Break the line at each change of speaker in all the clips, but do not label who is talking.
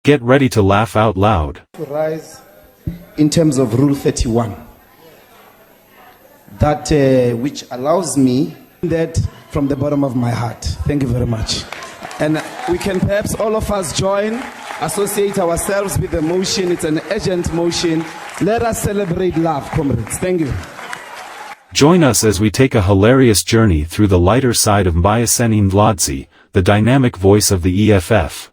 Get ready to laugh out loud.
To rise in terms of Rule 31, that which allows me that from the bottom of my heart. Thank you very much. And we can perhaps all of us join, associate ourselves with the motion. It's an urgent motion. Let us celebrate love, comrades. Thank you.
Join us as we take a hilarious journey through the lighter side of Mbuyiseni Ndlodzi, the dynamic voice of the EFF.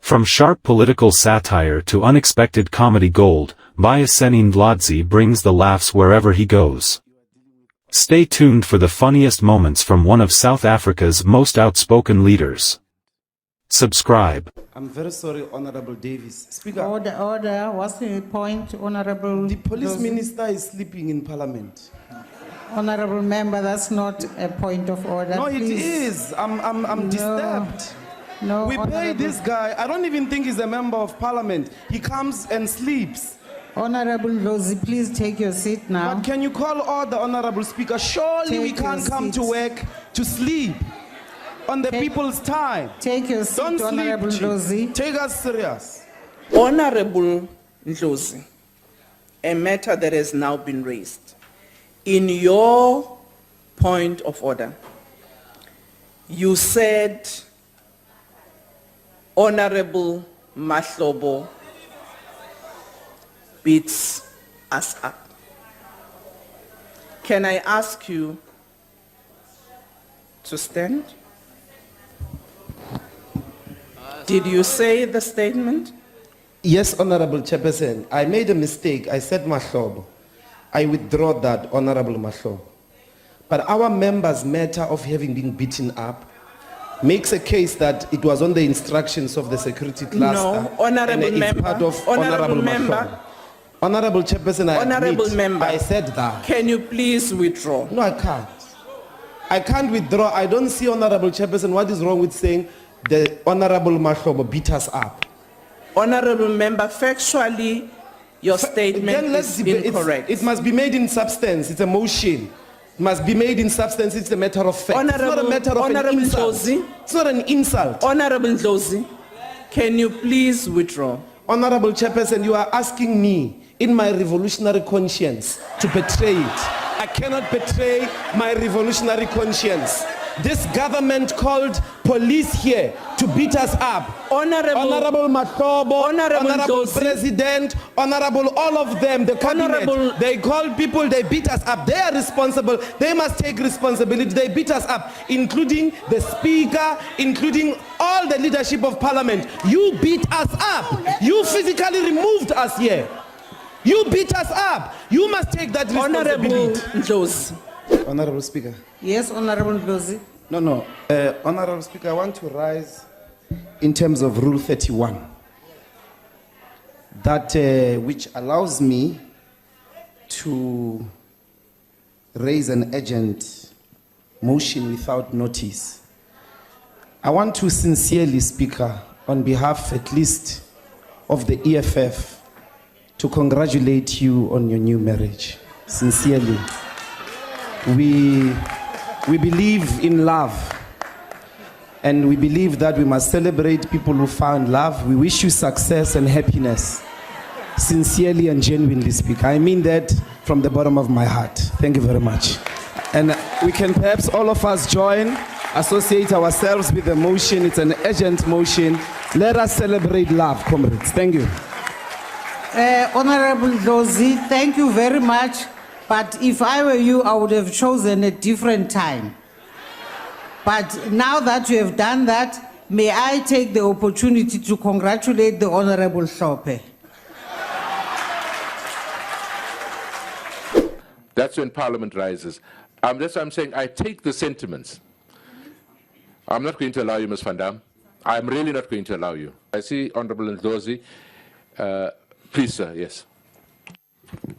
From sharp political satire to unexpected comedy gold, Mbuyiseni Ndlodzi brings the laughs wherever he goes. Stay tuned for the funniest moments from one of South Africa's most outspoken leaders. Subscribe.
I'm very sorry, Honorable Davis. Speaker.
Order. What's the point, Honorable?
The police minister is sleeping in Parliament.
Honorable member, that's not a point of order.
No,
please.
it is. I'm disturbed.
No,
we pay this guy. I don't even think he's a member of Parliament. He comes and sleeps.
Honorable Ndlodzi, please take your seat now.
But can you call order, Honorable Speaker? Surely we can't come to work to sleep on the people's time.
Take your seat,
Don't
Honorable Ndlodzi.
Take us serious.
Honorable Ndlodzi, a matter that has now been raised. In your point of order, you said Honorable Mahlobo beats us up. Can I ask you to stand? Did you say the statement?
Yes, Honorable Chairperson. I made a mistake. I said Mahlobo. I withdraw that, Honorable Mahlobo. But our members' matter of having been beaten up makes a case that it was on the instructions of the security cluster.
No, Honorable
and
Member.
It's part of
Honorable Member.
Mahlobo. Honorable Chairperson, I
Honorable
admit,
Member.
I said that.
Can you please withdraw?
No, I can't. I can't withdraw. I don't see, Honorable Chairperson, what is wrong with saying the Honorable Mahlobo beat us up.
Honorable Member, factually, your statement is incorrect.
It must be made in substance. It's a motion. It must be made in substance. It's a matter of fact. It's not a matter of an insult.
Ndlodzi,
It's not an insult.
Honorable Ndlodzi, can you please withdraw?
Honorable Chairperson, you are asking me in my revolutionary conscience to betray it. I cannot betray my revolutionary conscience. This government called police here to beat us up. Honorable Mahlobo, Honorable President, Honorable all of them, the cabinet, they call people, they beat us up. They are responsible. They must take responsibility. They beat us up, including the Speaker, including all the leadership of Parliament. You beat us up. You physically removed us here. You beat us up. You must take that responsibility.
Honorable Ndlodzi.
Honorable Speaker.
Yes, Honorable Ndlodzi.
No. Honorable Speaker, I want to rise in terms of Rule 31. That which allows me to raise an urgent motion without notice. I want to sincerely, Speaker, on behalf at least of the EFF, to congratulate you on your new marriage. Sincerely. We believe in love, and we believe that we must celebrate people who found love. We wish you success and happiness. Sincerely and genuinely speak. I mean that from the bottom of my heart. Thank you very much. And we can perhaps all of us join, associate ourselves with the motion. It's an urgent motion. Let us celebrate love, comrades. Thank you.
Honorable Ndlodzi, thank you very much. But if I were you, I would have chosen a different time. But now that you have done that, may I take the opportunity to congratulate the Honorable Hlophe.
That's when Parliament rises. That's why I'm saying I take the sentiments. I'm not going to allow you, Ms. Van Dam. I'm really not going to allow you. I see Honorable Ndlodzi. Please, sir, yes.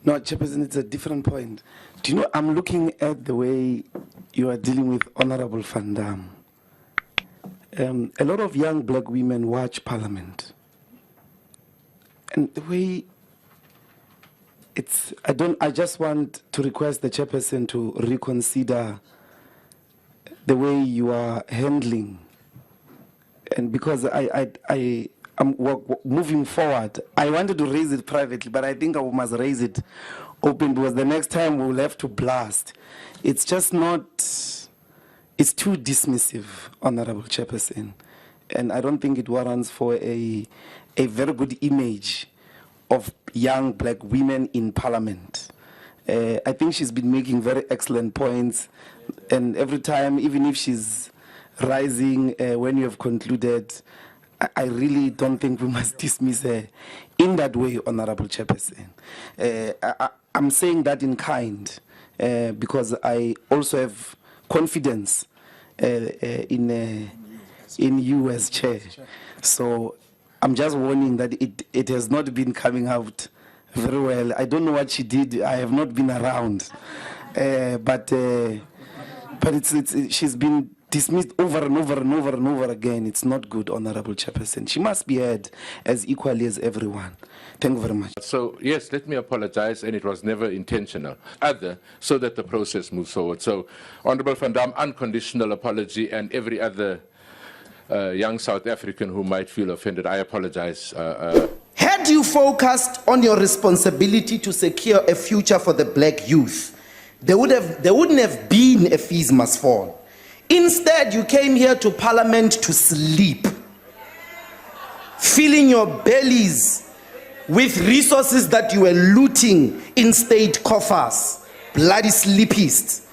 No, Chairperson, it's a different point. Do you know, I'm looking at the way you are dealing with Honorable Van Dam. A lot of young black women watch Parliament. And the way I just want to request the Chairperson to reconsider the way you are handling. And because I moving forward. I wanted to raise it privately, but I think I must raise it open because the next time we'll have to blast. It's just not, it's too dismissive, Honorable Chairperson. And I don't think it warrants for a very good image of young black women in Parliament. I think she's been making very excellent points, and every time, even if she's rising when you have concluded, I really don't think we must dismiss her in that way, Honorable Chairperson. I'm saying that in kind because I also have confidence in you as chair. So I'm just warning that it has not been coming out very well. I don't know what she did. I have not been around, but she's been dismissed over and over and over and over again. It's not good, Honorable Chairperson. She must be heard as equally as everyone. Thank you very much.
So, yes, let me apologize, and it was never intentional, so that the process moves forward. So, Honorable Van Dam, unconditional apology, and every other young South African who might feel offended, I apologize.
Had you focused on your responsibility to secure a future for the black youth, there wouldn't have been a fees must fall. Instead, you came here to Parliament to sleep, filling your bellies with resources that you were looting in state coffers. Bloody sleepists.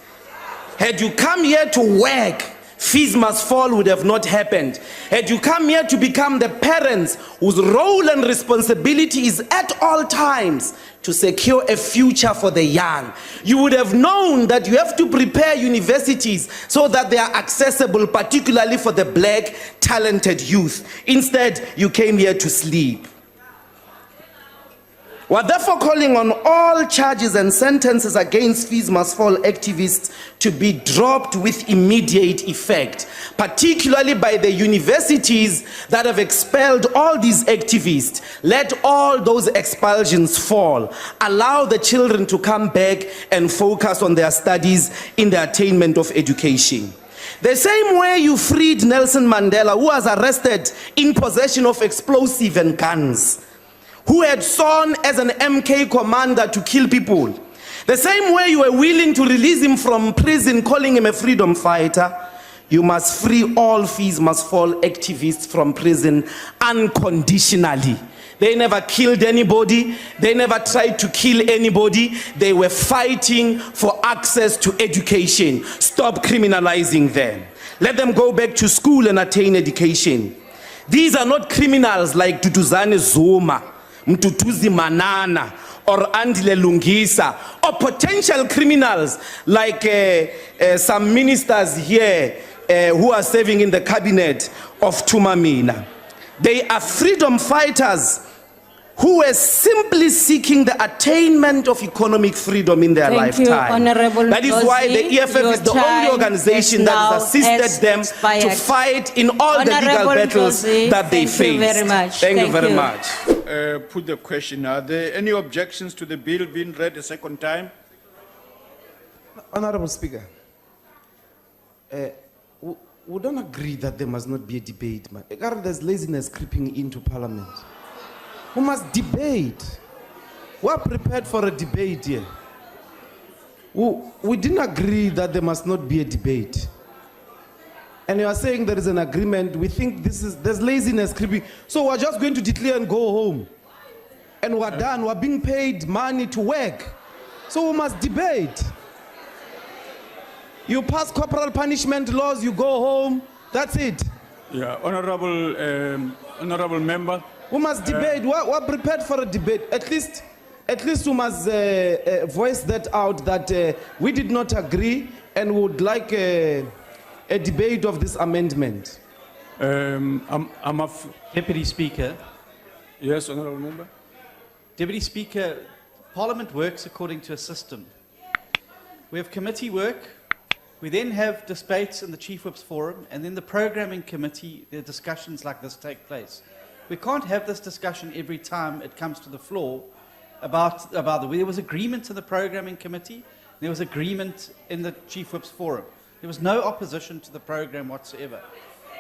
Had you come here to work, fees must fall would have not happened. Had you come here to become the parents whose role and responsibility is at all times to secure a future for the young, you would have known that you have to prepare universities so that they are accessible, particularly for the black talented youth. Instead, you came here to sleep. We're therefore calling on all charges and sentences against fees must fall activists to be dropped with immediate effect, particularly by the universities that have expelled all these activists. Let all those expulsions fall. Allow the children to come back and focus on their studies in the attainment of education. The same way you freed Nelson Mandela, who was arrested in possession of explosive and guns, who had sworn as an MK commander to kill people. The same way you were willing to release him from prison, calling him a freedom fighter, you must free all fees must fall activists from prison unconditionally. They never killed anybody. They never tried to kill anybody. They were fighting for access to education. Stop criminalizing them. Let them go back to school and attain education. These are not criminals like Duduzane Zuma, Mtutuzi Manana, or Andile Lungisa, or potential criminals like some ministers here who are serving in the cabinet of Tumamina. They are freedom fighters who were simply seeking the attainment of economic freedom in their lifetime. That is why the EFF is the only organization that has assisted them to fight in all the legal battles that they face. Thank you very much.
Put the question, are there any objections to the bill being read a second time?
Honorable Speaker, we don't agree that there must not be a debate. Man. There's laziness creeping into Parliament. We must debate. We're prepared for a debate here. We didn't agree that there must not be a debate. And you are saying there is an agreement. We think there's laziness creeping. So we're just going to declare and go home. And we're done. We're being paid money to work. So we must debate. You pass corporal punishment laws, you go home. That's it.
Yeah, honorable member.
We must debate. We're prepared for a debate. At least we must voice that out that we did not agree and would like a debate of this amendment.
Deputy Speaker.
Yes, honorable member.
Deputy Speaker, Parliament works according to a system. We have committee work. We then have debates in the Chief Whip's Forum, and then the programming committee, the discussions like this take place. We can't have this discussion every time it comes to the floor about there was agreement in the programming committee, there was agreement in the Chief Whip's Forum. There was no opposition to the program whatsoever.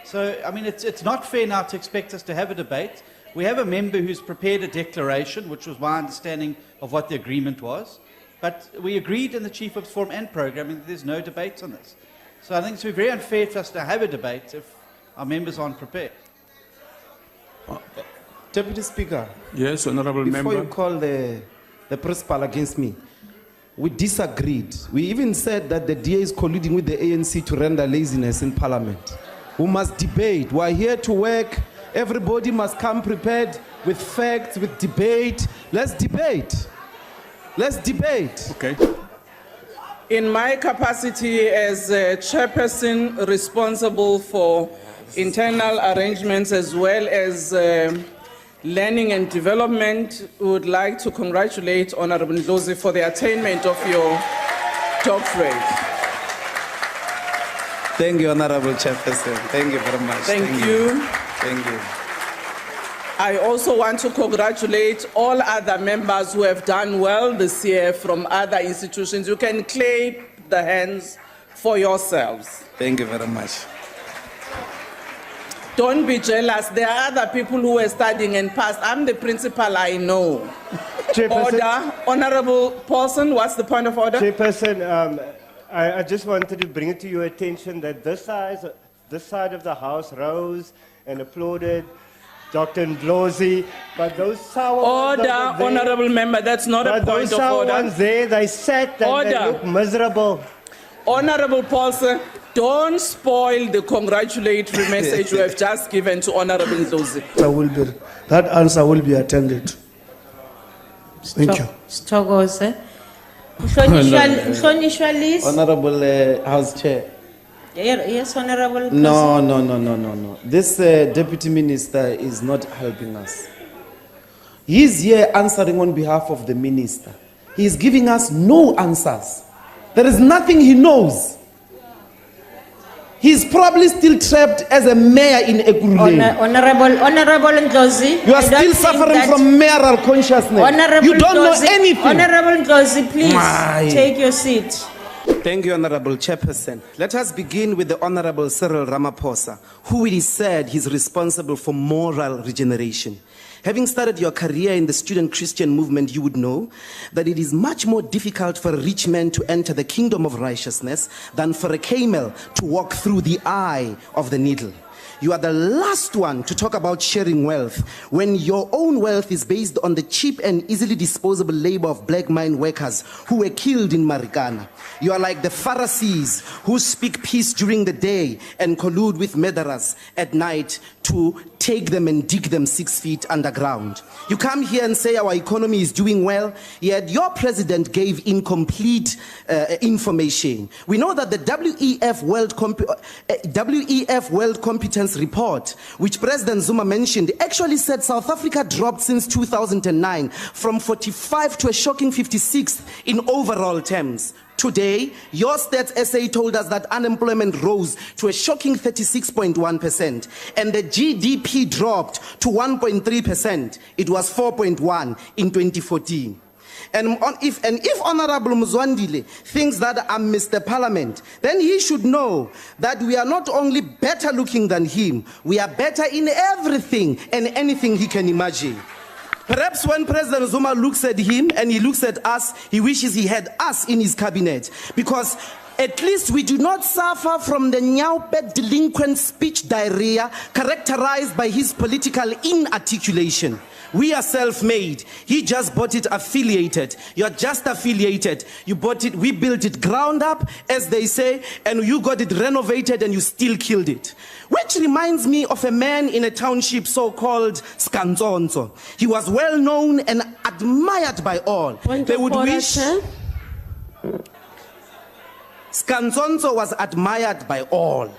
So, I mean, it's not fair now to expect us to have a debate. We have a member who's prepared a declaration, which was my understanding of what the agreement was. But we agreed in the Chief Whip's forum and programming that there's no debate on this. So I think it's very unfair for us to have a debate if our members aren't prepared.
Deputy Speaker.
Yes, Honourable
Before
Member.
you call the principal against me, we disagreed. We even said that the DA is colluding with the ANC to render laziness in Parliament. We must debate. We are here to work. Everybody must come prepared with facts, with debate. Let's debate. Let's debate.
Okay.
In my capacity as chairperson responsible for internal arrangements as well as learning and development, we would like to congratulate Honorable Ndlodzi for the attainment of your doctorate.
Thank you, Honorable Chairperson. Thank you very much.
Thank you.
Thank you.
I also want to congratulate all other members who have done well this year from other institutions. You can clap the hands for yourselves.
Thank you very much.
Don't be jealous. There are other people who were studying and passed. I'm the principal, I know. Order. Honorable Paulson, what's the point of order?
Chairperson, I just wanted to bring it to your attention that this side of the House rose and applauded Dr. Ndlodzi, but those sour ones
Order,
over there,
honorable member, that's not a
but
point
those
of
sour
order.
ones there, they sat and they
Order.
look miserable.
Honorable Paulson, don't spoil the congratulatory message you have just given to Honorable Ndlodzi.
That answer will be attended. Thank you.
Sithokoze. Uhlonishwa list.
Honorable House Chair.
Yes, Honorable.
No. This Deputy Minister is not helping us. He's here answering on behalf of the Minister. He is giving us no answers. There is nothing he knows. He's probably still trapped as a mayor in Ekurhuleni.
Honorable Ndlodzi.
You are still suffering from mayoral consciousness.
Honorable
You don't know
Ndlodzi,
anything.
Honorable Ndlodzi, please
My.
take your seat.
Thank you, Honorable Chairperson. Let us begin with the Honorable Cyril Ramaphosa, who it is said he's responsible for moral regeneration. Having started your career in the student Christian movement, you would know that it is much more difficult for a rich man to enter the kingdom of righteousness than for a camel to walk through the eye of the needle. You are the last one to talk about sharing wealth when your own wealth is based on the cheap and easily disposable labor of black mine workers who were killed in Marikana. You are like the Pharisees who speak peace during the day and collude with murderers at night to take them and dig them 6 feet underground. You come here and say our economy is doing well, yet your president gave incomplete information. We know that the WEF World Competence Report, which President Zuma mentioned, actually said South Africa dropped since 2009 from 45 to a shocking 56th in overall terms. Today, your Stats SA told us that unemployment rose to a shocking 36.1% and the GDP dropped to 1.3%. It was 4.1 in 2014. And if Honorable Mzwandile thinks that I'm Mr. Parliament, then he should know that we are not only better looking than him, we are better in everything and anything he can imagine. Perhaps when President Zuma looks at him and he looks at us, he wishes he had us in his cabinet, because at least we do not suffer from the nyaupe delinquent speech diarrhea characterized by his political inarticulation. We are self-made. He just bought it affiliated. You're just affiliated. You bought it, we built it ground up, as they say, and you got it renovated and you still killed it. Which reminds me of a man in a township so-called Skantsonso. He was well known and admired by all. They would wish... Skantsonso was admired by all.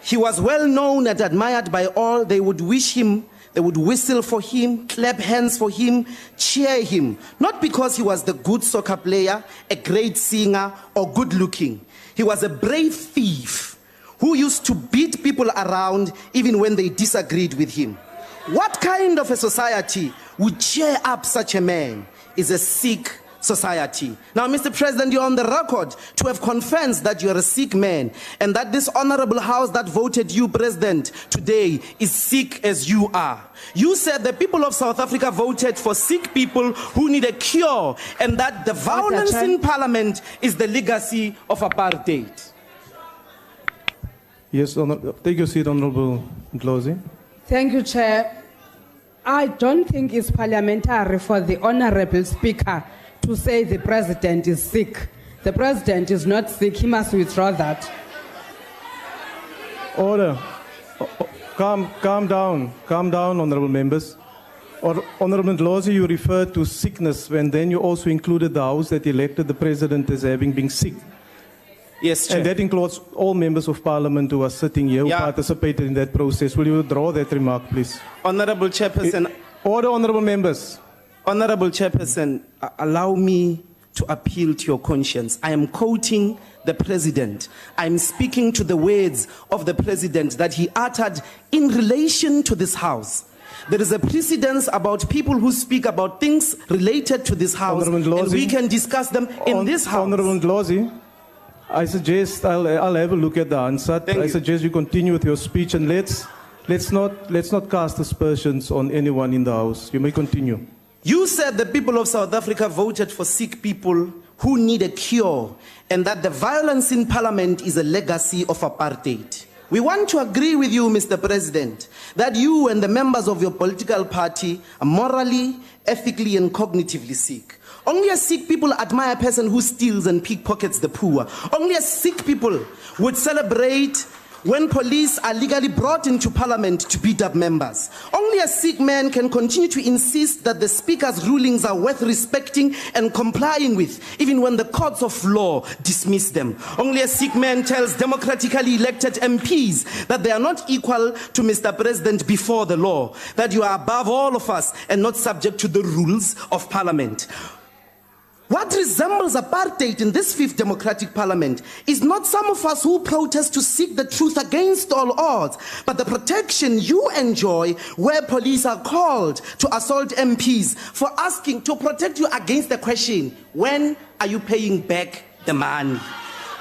He was well known and admired by all. They would wish him, they would whistle for him, clap hands for him, cheer him. Not because he was the good soccer player, a great singer, or good looking. He was a brave thief who used to beat people around even when they disagreed with him. What kind of a society would cheer up such a man? Is a sick, society. Now, Mr. President, you're on the record to have confessed that you're a Sikh man and that this honorable house that voted you president today is Sikh as you are. You said the people of South Africa voted for Sikh people who need a cure and that the violence in parliament is the legacy of apartheid.
Yes, take your seat, Honorable Ndlodzi.
Thank you, Chair. I don't think it's parliamentary for the Honorable Speaker to say the President is sick. The President is not sick. He must withdraw that.
Order. Calm down, honorable members. Honorable Ndlodzi, you referred to sickness when then you also included the House that elected the President as having been sick.
Yes, Chair.
And that includes all members of Parliament who are sitting here who participated in that process. Will you withdraw that remark, please?
Honorable Chairperson.
Order, honorable members.
Honorable Chairperson, allow me to appeal to your conscience. I am quoting the President. I'm speaking to the words of the President that he uttered in relation to this House. There is a precedence about people who speak about things related to this House, and we can discuss them in this House.
Honorable Ndlodzi, I suggest I'll have a look at the answer. I suggest you continue with your speech and let's not cast aspersions on anyone in the House. You may continue.
You said the people of South Africa voted for Sikh people who need a cure and that the violence in parliament is a legacy of apartheid. We want to agree with you, Mr. President, that you and the members of your political party are morally, ethically, and cognitively Sikh. Only a Sikh people admire a person who steals and pickpockets the poor. Only a Sikh people would celebrate when police are legally brought into parliament to beat up members. Only a Sikh man can continue to insist that the speaker's rulings are worth respecting and complying with, even when the courts of law dismiss them. Only a Sikh man tells democratically elected MPs that they are not equal to Mr. President before the law, that you are above all of us and not subject to the rules of parliament. What resembles apartheid in this fifth democratic parliament is not some of us who protest to seek the truth against all odds, but the protection you enjoy where police are called to assault MPs for asking to protect you against the question, when are you paying back the money?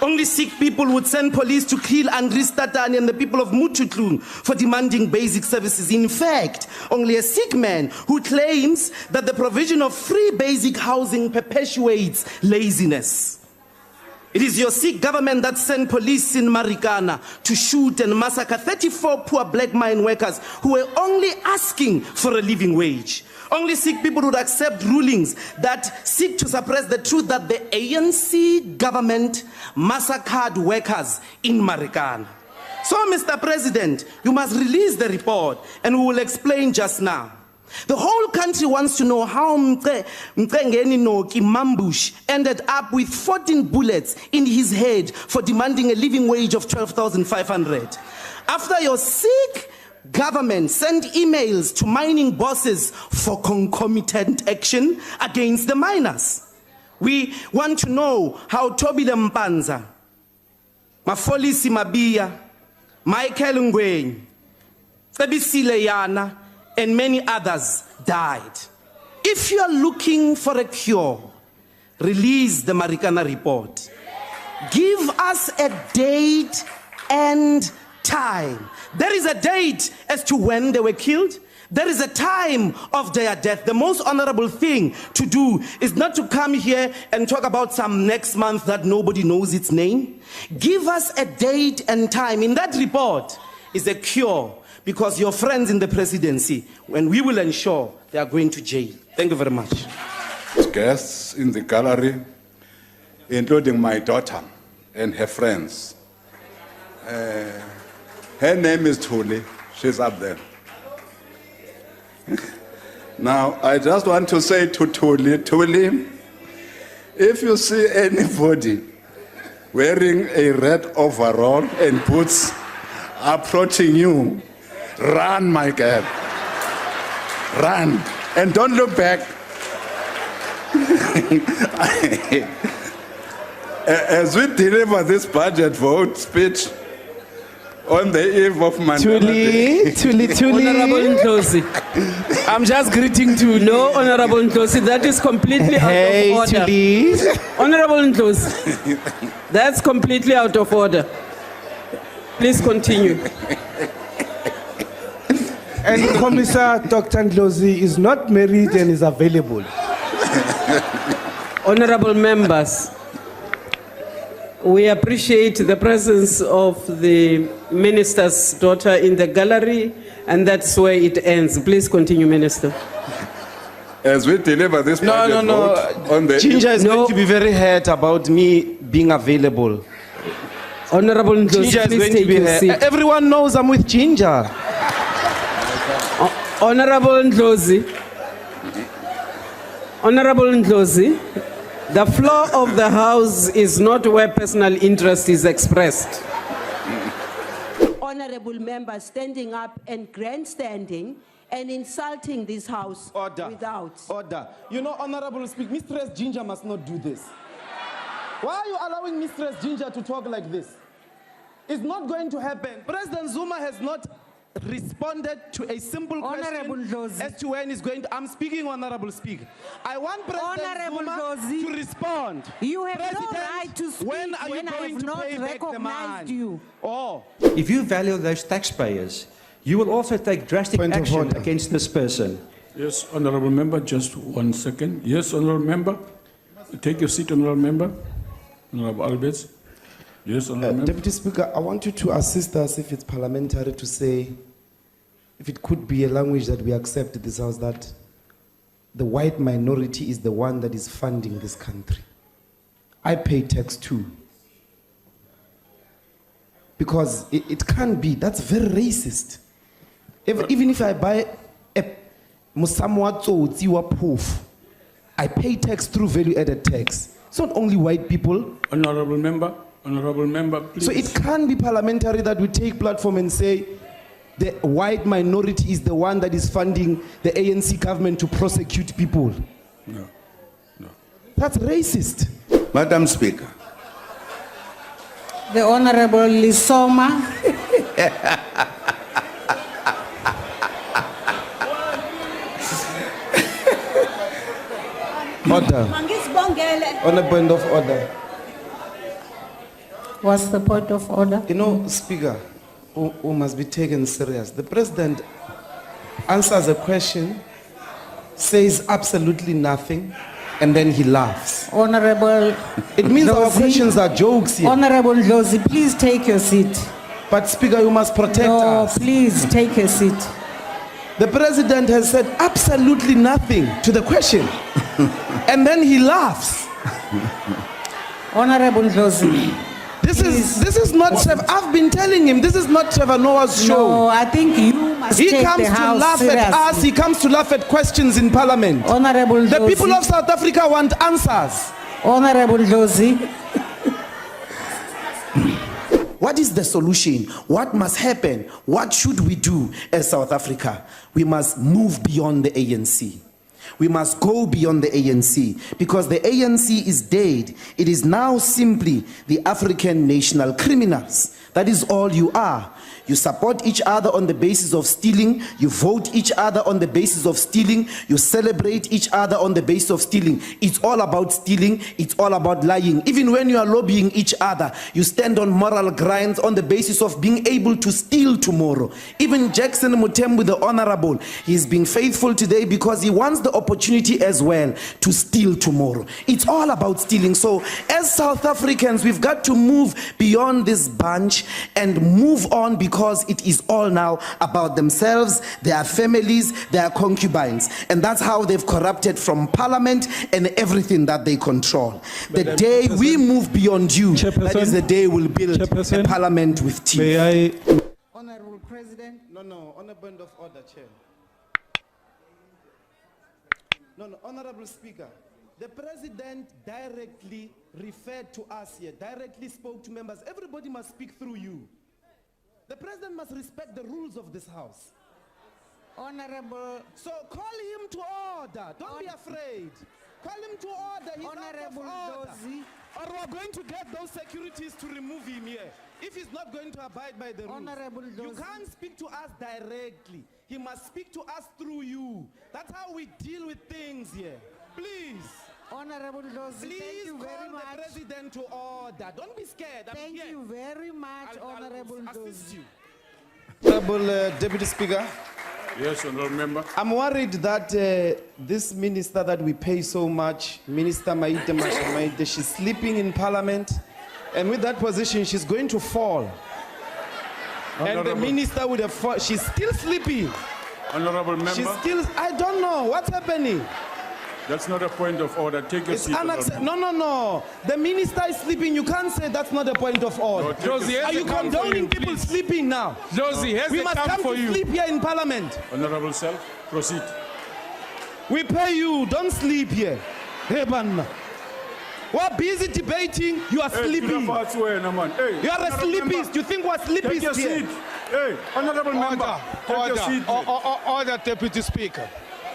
Only Sikh people would send police to kill Andries Tatani and the people of Mututlung for demanding basic services. In fact, only a Sikh man who claims that the provision of free basic housing perpetuates laziness. It is your Sikh government that sent police in Marikana to shoot and massacre 34 poor black mine workers who were only asking for a living wage. Only Sikh people would accept rulings that seek to suppress the truth that the ANC government massacred workers in Marikana. So, Mr. President, you must release the report and we will explain just now. The whole country wants to know how Mcengeni Noki Mambush ended up with 14 bullets in his head for demanding a living wage of 12,500. After your Sikh government sent emails to mining bosses for concomitant action against the miners. We want to know how Tobile Mpanza, Mafolisi Mabia, Michael Ngweni, Tsebisile Yana, and many others died. If you are looking for a cure, release the Marikana report. Give us a date and time. There is a date as to when they were killed. There is a time of their death. The most honorable thing to do is not to come here and talk about some next month that nobody knows its name. Give us a date and time. In that report is a cure, because your friends in the presidency, when we will ensure they are going to jail. Thank you very much.
Guests in the gallery, including my daughter and her friends. Her name is Tuli. She's up there. Now, I just want to say to Tuli, if you see anybody wearing a red overall and boots approaching you, run, my girl. Run. And don't look back. As we deliver this budget vote speech, on the eve of Mandela Day.
Honorable Ndlodzi. I'm just greeting to no, Honorable Ndlodzi. That is completely out of order.
Please.
Honorable Ndlodzi, that's completely out of order. Please continue.
And Commissar Dr. Ndlodzi is not married and is available.
Honorable members, we appreciate the presence of the minister's daughter in the gallery, and that's where it ends. Please continue, Minister.
As we deliver this
No,
budget vote on the
Ginger is going to be very hurt about me being available.
Honorable Ndlodzi,
Ginger is
please
going to
take
be
your
hurt.
seat.
Everyone knows I'm with Ginger.
Honorable Ndlodzi, Honorable Ndlodzi, the floor of the House is not where personal interest is expressed.
Honorable members standing up and grandstanding and insulting this House without.
Order. You know, Honorable Speaker, Mistress Ginger must not do this. Why are you allowing Mistress Ginger to talk like this? It's not going to happen. President Zuma has not responded to a simple question as to when he's going to. I'm speaking, Honorable Speaker. I want President Zuma to respond.
You have
President,
no right to speak
when are you
when I
going
have
to
not
pay back the
recognized
man?
you.
Oh.
If you value those taxpayers, you will also take drastic
Point of
action
order.
against this person.
Yes, Honourable Member, just 1 second. Yes, Honourable Member. Take your seat, Honourable Member. Honourable Alberts. Yes, Honourable Member.
Deputy Speaker, I want you to assist us, if it's parliamentary, to say, if it could be a language that we accept in this House, that the white minority is the one that is funding this country. I pay tax too. Because it can't be. That's very racist. Even if I buy a Musamwa Tsotsi wa Poof, I pay tax through value-added tax. It's not only white people.
Honourable Member, please.
So it can be parliamentary that we take platform and say the white minority is the one that is funding the ANC government to prosecute people.
No.
That's racist.
Madam Speaker.
The Honorable Lisoma.
Order. On a point of order.
What's the point of order?
You know, Speaker, who must be taken serious. The President answers a question, says absolutely nothing, and then he laughs.
Honorable
It means our
Ndlodzi.
questions are jokes here.
Honorable Ndlodzi, please take your seat.
But Speaker, you must protect us.
No, please take your seat.
The President has said absolutely nothing to the question. And then he laughs.
Honorable Ndlodzi.
This is not Trevor. I've been telling him this is not Trevor Noah's show.
No, I think you must
He
take
comes
the
to
House
laugh
seriously.
at us. He comes to laugh at questions in Parliament.
Honorable
The
Ndlodzi.
people of South Africa want answers.
Honorable Ndlodzi.
What is the solution? What must happen? What should we do as South Africa? We must move beyond the ANC. We must go beyond the ANC because the ANC is dead. It is now simply the African national criminals. That is all you are. You support each other on the basis of stealing. You vote each other on the basis of stealing. You celebrate each other on the basis of stealing. It's all about stealing. It's all about lying. Even when you are lobbying each other, you stand on moral grounds on the basis of being able to steal tomorrow. Even Jackson Mutembu, the Honorable, he's being faithful today because he wants the opportunity as well to steal tomorrow. It's all about stealing. So as South Africans, we've got to move beyond this bunch and move on because it is all now about themselves, their families, their concubines. And that's how they've corrupted from Parliament and everything that they control. The day we move beyond you, that is the day we'll build a Parliament with teeth.
May I?
Honorable President.
No, on a point of order, Chair. No, Honorable Speaker. The President directly referred to us here, directly spoke to members. Everybody must speak through you. The President must respect the rules of this House.
Honorable.
So call him to order. Don't be afraid. Call him to order. He's
Honorable
out of order.
Ndlodzi.
Or we're going to get those securities to remove him here. If he's not going to abide by the rules.
Honorable
You
Ndlodzi.
can't speak to us directly. He must speak to us through you. That's how we deal with things here. Please.
Honorable Ndlodzi, thank
Please
you very
call
much.
the president to order. Don't be scared. I'm
Thank
here.
you very much, Honorable
assist
Ndlodzi.
you. Honorable Deputy Speaker.
Yes, honorable member.
I'm worried that this minister that we pay so much, Minister Maite Maite, she's sleeping in Parliament, and with that position, she's going to fall. And the
Honorable-
minister would have fallen. She's still sleeping.
Honorable member.
She's still. I don't know what's happening.
That's not a point of order. Take your
It's
seat. honorable
unacceptable. No. The minister is sleeping. You can't say that's not a point of order.
No, take your seat.
Are you condoning people sleeping now?
Josie, here's
We
the
must
camp
come
for
to
you.
sleep here in Parliament.
Honorable self, proceed.
We pay you. Don't sleep here. Hey, man. We're busy debating. You are sleeping. You are a sleepist. You think we're sleepists
Take your
here?
seat. Hey, honorable member. Take your seat.
Order, Deputy Speaker.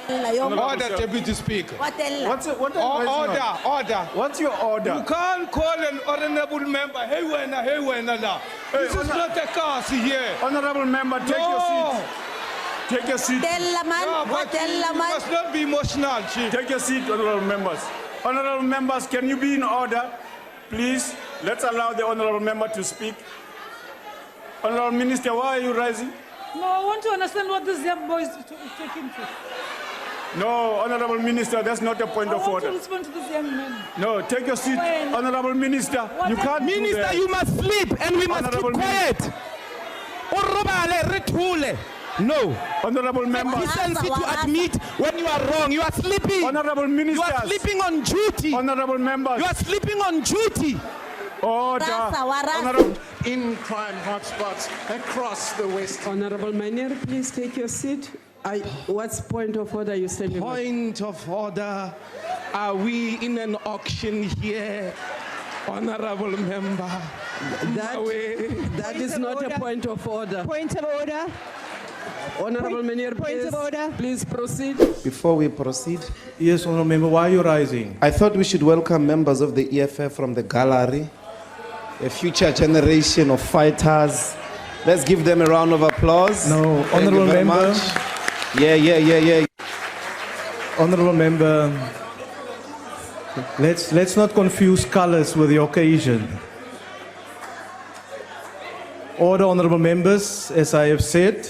Order, Deputy Speaker. Order.
What's your order?
You can't call an honorable member, hey, now. This is not a case here.
Honorable member, take your seat. Take your seat.
Yeah, but you must not be emotional, Chief.
Take your seat, honorable members. Honorable members, can you be in order? Please, let's allow the honorable member to speak. Honorable Minister, why are you rising?
No, I want to understand what this young boy is taking to.
No, honorable Minister, that's not a point
I
of
want
order.
to respond to this young man.
No, take your seat,
When?
honorable Minister. You can't do
Minister,
that.
you must sleep and we must
Honorable
keep quiet. No.
Honorable member.
Decency to admit when you are wrong. You are sleeping.
Honorable
You
ministers.
are sleeping on duty.
Honorable members.
You are sleeping on duty.
Order.
Honorable.
In crime hotspots across the West.
Honorable Mainer, please take your seat. What's point of order you said?
Point of order. Are we in an auction here? Honorable member.
That is not a point of order.
Point of order.
Honorable Mainer,
Point of order.
please proceed.
Before we proceed,
Yes, honorable member, why are you rising?
I thought we should welcome members of the EFF from the gallery, a future generation of fighters. Let's give them a round of applause.
No,
Thank you
honorable
very
member.
much. Yeah.
Honorable member, let's not confuse colors with the occasion. Order, honorable members, as I have said.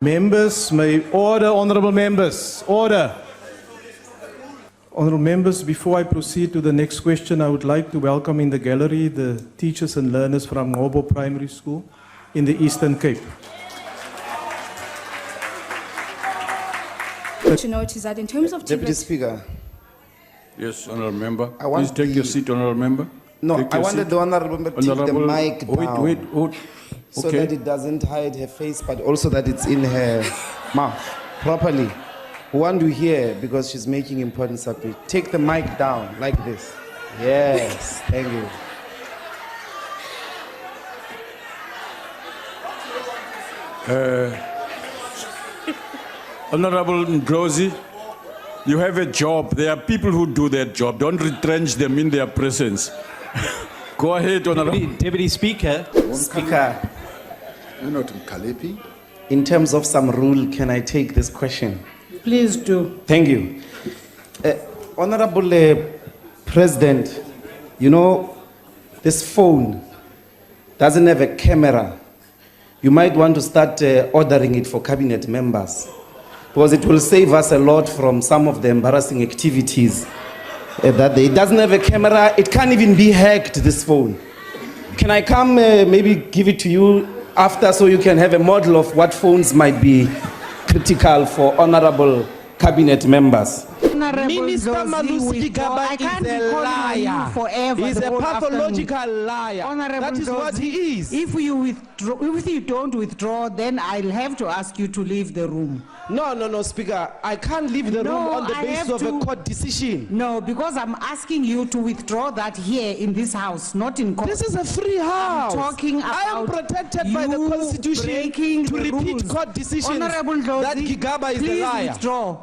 Members may order, honorable members, order. Honorable members, before I proceed to the next question, I would like to welcome in the gallery the teachers and learners from Ngobo Primary School in the Eastern Cape.
To note is that in terms of
Deputy Speaker.
Yes, honorable member.
I want
Please take your seat, honorable member.
No,
Take
I
your
wanted
seat.
the honorable member to take the
Honorable-
mic down.
Wait.
So
Okay.
that it doesn't hide her face, but also that it's in her mouth properly. We want to hear because she's making important subject. Take the mic down like this. Yes, thank you.
Honorable Ndlodzi, you have a job. There are people who do their job. Don't retrench them in their presence. Go ahead, Honorable.
Deputy Speaker.
Speaker,
You're not in Kalepi.
in terms of some rule, can I take this question?
Please do.
Thank you. Honorable President, you know, this phone doesn't have a camera. You might want to start ordering it for cabinet members because it will save us a lot from some of the embarrassing activities that it doesn't have a camera. It can't even be hacked, this phone. Can I come maybe give it to you after so you can have a model of what phones might be critical for honorable cabinet members?
Minister
Malusi Gigaba
I can't
is
be
a
calling
liar.
you forever.
He's
the
a
whole
pathological
afternoon.
liar.
Honorable
That is what he is.
If you don't withdraw, then I'll have to ask you to leave the room.
No, Speaker. I can't leave the room on the
I
basis
have
of a
to-
court decision.
No, because I'm asking you to withdraw that here in this house, not in court.
This is a free house.
I'm talking about
I am protected by the
you
Constitution
breaking
to
the
repeat
rules.
court decisions.
Honorable
That
Ndlodzi,
Gigaba is a
please
liar.
withdraw.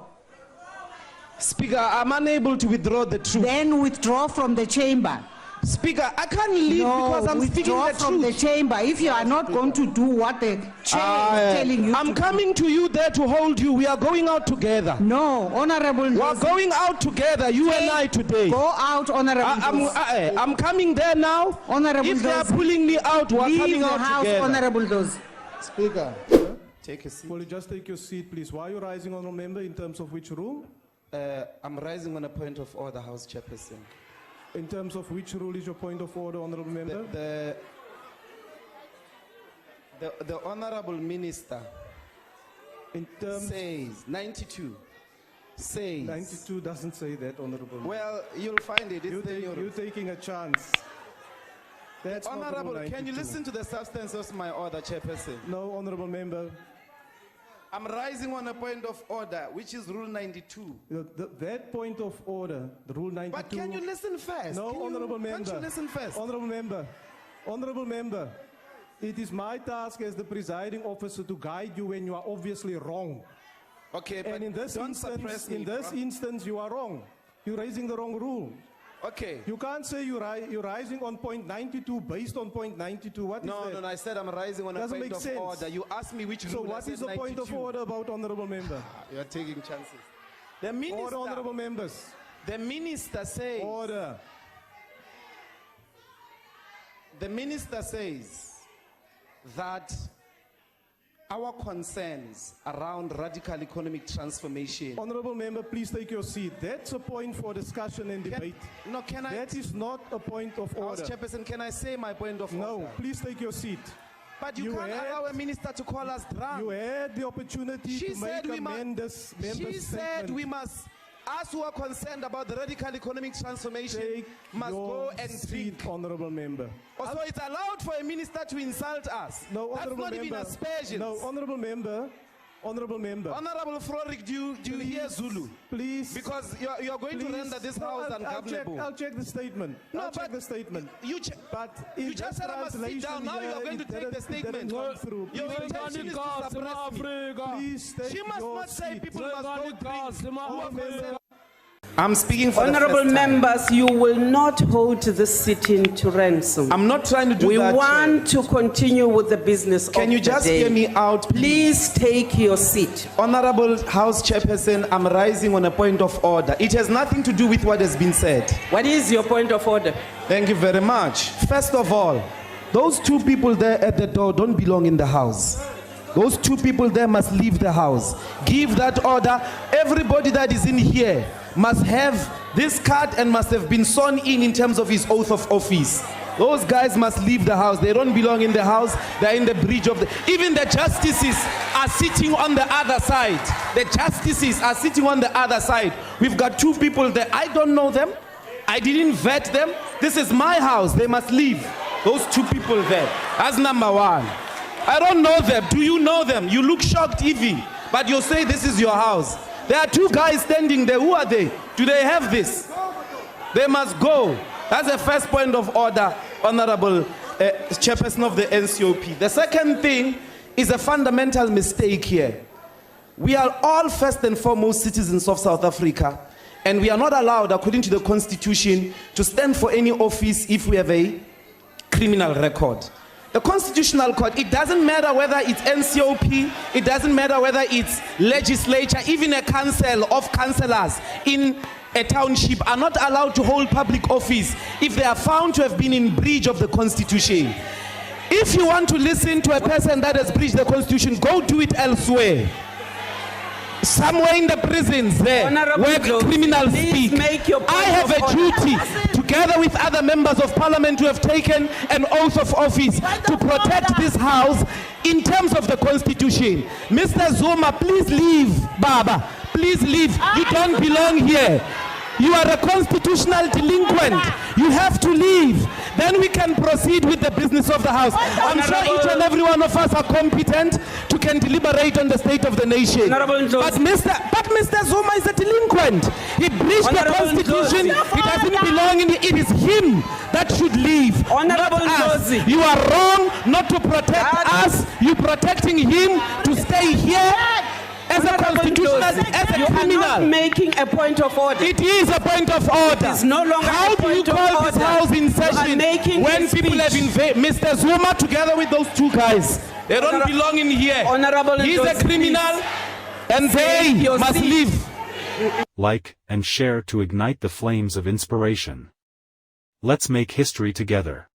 Speaker, I'm unable to withdraw the truth.
Then withdraw from the chamber.
Speaker, I can't leave because I'm speaking
withdraw
the
from
truth.
the chamber if you are not going to do what the chair is telling you
I'm
to
coming to you there to hold you. We are going out together.
No, Honorable
We are
Ndlodzi.
going out together, you and I today.
Go out, Honorable Ndlodzi.
I'm coming there now.
Honorable
If they are
Ndlodzi.
pulling me out, we are
Leave
coming
the
out
house,
together.
Honorable Ndlodzi.
Speaker, take a seat.
Will you just take your seat, please? Why are you rising, honourable member, in terms of which rule?
I'm rising on a point of order, House Chairperson.
In terms of which rule is your point of order, honourable member?
The Honorable Minister
in terms
says 92 says
92 doesn't say that, honourable.
Well, you'll find it.
You're taking a chance. That's not
Honorable,
Rule
can you
92.
listen to the substance of my order, Chairperson?
No, honourable member.
I'm rising on a point of order, which is Rule 92.
That point of order, the Rule 92.
But can you listen first?
No, honourable member.
Can't you listen first?
Honourable member. Honourable member. It is my task as the presiding officer to guide you when you are obviously wrong.
Okay,
and
but
in this
don't
instance,
suppress me, bro.
instance, you are wrong. You're raising the wrong rule.
Okay.
You can't say you're rising on point 92 based on point 92. What is that?
No, I said I'm rising on a
Doesn't
point
make
of
sense.
order. You asked me which rule.
So
I
what
said
is the point of
92.
order about, honourable member?
You're taking chances. The minister,
Order, honourable members.
The minister says.
Order.
The minister says that our concerns around radical economic transformation.
Honourable member, please take your seat. That's a point for discussion and debate. That is not a point of order.
House Chairperson, can I say my point of order?
No, please take your seat.
But you can't allow a minister to call us drunk.
You had the opportunity to make a member's
She said we must, us who are concerned about the radical economic transformation, must go and drink.
Honourable member.
Also, it's allowed for a minister to insult us.
No,
that's
honourable
not
member.
even aspersions.
No, honourable member. Honourable member.
Honourable Frorik, do you hear Zulu?
Please.
Because you're going to render this house ungovernable.
I'll check the statement.
No,
I'll check the statement.
You
in
just said I must sit down. Now you are going to take the statement. Your intention is to suppress me.
Please take
She must
your
not say
seat.
people must go drink.
I'm speaking for
Honorable
the first time.
members, you will not hold this sitting to ransom.
I'm not trying to do
we
that.
We want to continue with the business of the day.
Can you just hear me out?
Please take your seat.
Honorable House Chairperson, I'm rising on a point of order. It has nothing to do with what has been said.
What is your point of order?
Thank you very much. First of all, those two people there at the door don't belong in the house. Those two people there must leave the house. Give that order. Everybody that is in here must have this card and must have been sworn in terms of his oath of office. Those guys must leave the house. They don't belong in the house. They're in the bridge of the... Even the justices are sitting on the other side. The justices are sitting on the other side. We've got two people there. I don't know them. I didn't vet them. This is my house. They must leave. Those two people there. That's number one. I don't know them. Do you know them? You look shocked, Evie. But you say this is your house. There are two guys standing there. Who are they? Do they have this? They must go. That's the first point of order, Honorable Chairperson of the NCOP. The second thing is a fundamental mistake here. We are all first and foremost citizens of South Africa, and we are not allowed, according to the Constitution, to stand for any office if we have a criminal record. The Constitutional Court, it doesn't matter whether it's NCOP, it doesn't matter whether it's legislature, even a council of councillors in a township are not allowed to hold public office if they are found to have been in breach of the Constitution. If you want to listen to a person that has breached the Constitution, go do it elsewhere. Somewhere in the prisons there, where criminals speak. I have a duty, together with other members of parliament who have taken an oath of office, to protect this house in terms of the Constitution. Mr. Zuma, please leave. Baba, please leave. You don't belong here. You are a constitutional delinquent. You have to leave. Then we can proceed with the business of the house. I'm sure each and every one of us are competent to can deliberate on the state of the nation. But Mr. Zuma is a delinquent. He breached the Constitution. He doesn't belong in it. It is him that should leave, not us. You are wrong not to protect us. You're protecting him to stay here as a constitutional
Ndlodzi, as a
You are
criminal.
not making a point of order.
It is a point of order.
It is no longer
How
a
do you
point of
call this
order.
house in
You are
session
making
when
a
people have
speech.
invaded? Mr. Zuma together with those two guys. They don't belong in here.
Honorable
He's a
Ndlodzi,
criminal and they
your
must
seat.
leave.
Like and share to ignite the flames of inspiration. Let's make history together.